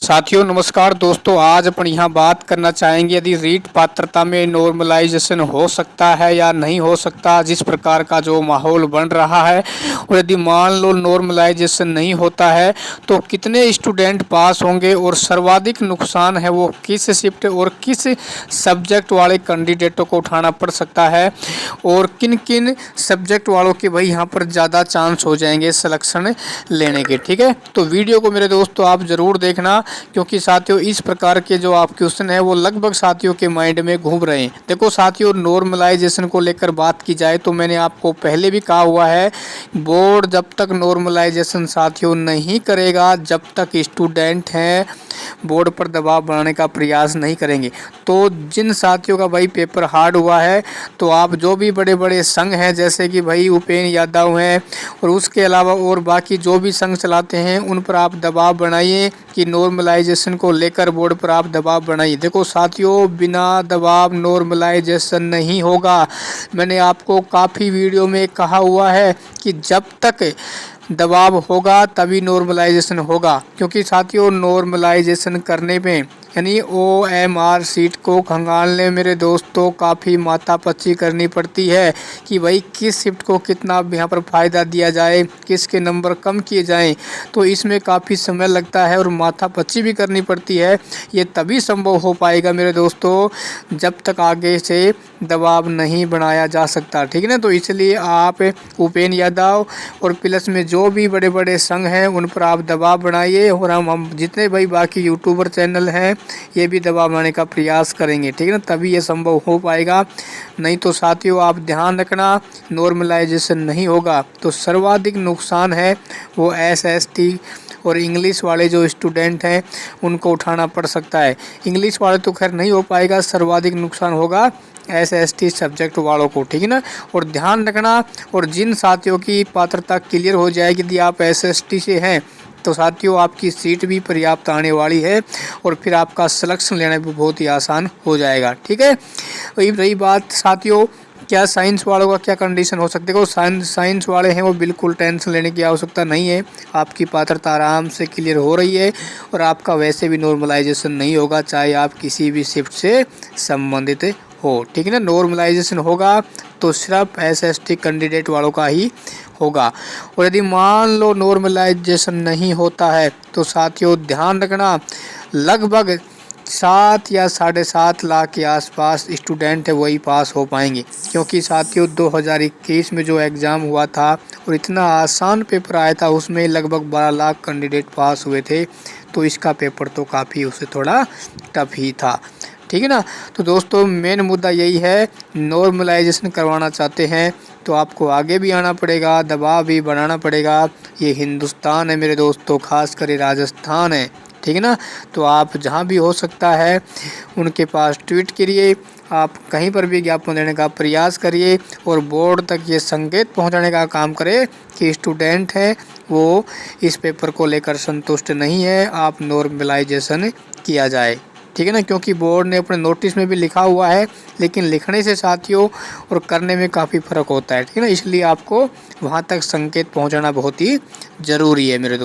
साथियों नमस्कार दोस्तों, आज अपन यहाँ बात करना चाहेंगे यदि रीट पात्रता में नॉर्मलाइजेशन हो सकता है या नहीं हो सकता। जिस प्रकार का जो माहौल बन रहा है और यदि मान लो नॉर्मलाइजेशन नहीं होता है तो कितने स्टूडेंट पास होंगे और सर्वाधिक नुकसान है वो किस शिफ्ट और किस सब्जेक्ट वाले कैंडिडेटों को उठाना पड़ सकता है और किन किन सब्जेक्ट वालों के भाई यहाँ पर ज़्यादा चांस हो जाएंगे सिलेक्शन लेने के। ठीक है, तो वीडियो को मेरे दोस्तों आप ज़रूर देखना, क्योंकि साथियों इस प्रकार के जो आप क्वेश्चन है वो लगभग साथियों के माइंड में घूम रहे हैं। देखो साथियों, नॉर्मलाइजेशन को लेकर बात की जाए तो मैंने आपको पहले भी कहा हुआ है, बोर्ड जब तक नॉर्मलाइजेशन साथियों नहीं करेगा, जब तक स्टूडेंट हैं बोर्ड पर दबाव बनाने का प्रयास नहीं करेंगे। तो जिन साथियों का भाई पेपर हार्ड हुआ है तो आप जो भी बड़े बड़े संघ हैं जैसे कि भाई उपेन यादव हैं और उसके अलावा और बाकी जो भी संघ चलाते हैं उन पर आप दबाव बनाइए कि नॉर्मलाइजेशन को लेकर बोर्ड पर आप दबाव बनाइए। देखो साथियों, बिना दबाव नॉर्मलाइजेशन नहीं होगा। मैंने आपको काफ़ी वीडियो में कहा हुआ है कि जब तक दबाव होगा तभी नॉर्मलाइजेशन होगा, क्योंकि साथियों नॉर्मलाइजेशन करने में यानी OMR सीट को खंगालने मेरे दोस्तों काफ़ी माथापच्ची करनी पड़ती है कि भाई किस शिफ्ट को कितना यहाँ पर फ़ायदा दिया जाए, किसके नंबर कम किए जाएं। तो इसमें काफ़ी समय लगता है और माथापच्ची भी करनी पड़ती है। ये तभी संभव हो पाएगा मेरे दोस्तों जब तक आगे से दबाव नहीं बनाया जा सकता। ठीक है ना, तो इसलिए आप उपेन यादव और प्लस में जो भी बड़े बड़े संघ हैं उन पर आप दबाव बनाइए और हम जितने भाई बाकी यूट्यूबर चैनल हैं ये भी दबाव बनाने का प्रयास करेंगे। ठीक है ना, तभी ये संभव हो पाएगा। नहीं तो साथियों आप ध्यान रखना, नॉर्मलाइजेशन नहीं होगा तो सर्वाधिक नुकसान है वो SST और इंग्लिश वाले जो स्टूडेंट हैं उनको उठाना पड़ सकता है। इंग्लिश वाले तो खैर नहीं हो पाएगा, सर्वाधिक नुकसान होगा SST सब्जेक्ट वालों को। ठीक है ना, और ध्यान रखना, और जिन साथियों की पात्रता क्लियर हो जाएगी यदि आप SST से हैं तो साथियों आपकी सीट भी पर्याप्त आने वाली है और फिर आपका सिलेक्शन लेना भी बहुत ही आसान हो जाएगा। ठीक है, वही रही बात साथियों, क्या साइंस वालों का क्या कंडीशन हो सकती है। साइंस वाले हैं वो बिल्कुल टेंशन लेने की आवश्यकता नहीं है, आपकी पात्रता आराम से क्लियर हो रही है और आपका वैसे भी नॉर्मलाइजेशन नहीं होगा, चाहे आप किसी भी शिफ्ट से संबंधित हो। ठीक है ना, नॉर्मलाइजेशन होगा तो सिर्फ SST कैंडिडेट वालों का ही होगा। और यदि मान लो नॉर्मलाइजेशन नहीं होता है तो साथियों ध्यान रखना, लगभग 7 या 7.5 लाख के आसपास स्टूडेंट है वही पास हो पाएंगे, क्योंकि साथियों 2021 में जो एग्ज़ाम हुआ था और इतना आसान पेपर आया था उसमें लगभग 12 लाख कैंडिडेट पास हुए थे। तो इसका पेपर तो काफ़ी उससे थोड़ा टफ ही था। ठीक है ना, तो दोस्तों मेन मुद्दा यही है, नॉर्मलाइजेशन करवाना चाहते हैं तो आपको आगे भी आना पड़ेगा, दबाव भी बनाना पड़ेगा। ये हिंदुस्तान है मेरे दोस्तों, खासकर ये राजस्थान है। ठीक है ना, तो आप जहां भी हो सकता है उनके पास ट्वीट करिए, आप कहीं पर भी ज्ञापन देने का प्रयास करिए और बोर्ड तक ये संकेत पहुंचाने का काम करें कि स्टूडेंट हैं वो इस पेपर को लेकर संतुष्ट नहीं है, आप नॉर्मलाइजेशन किया जाए। ठीक है ना, क्योंकि बोर्ड ने अपने नोटिस में भी लिखा हुआ है, लेकिन लिखने से साथियों और करने में काफ़ी फ़र्क होता है। ठीक है ना, इसलिए आपको वहाँ तक संकेत पहुँचाना बहुत ही ज़रूरी है मेरे दोस्त।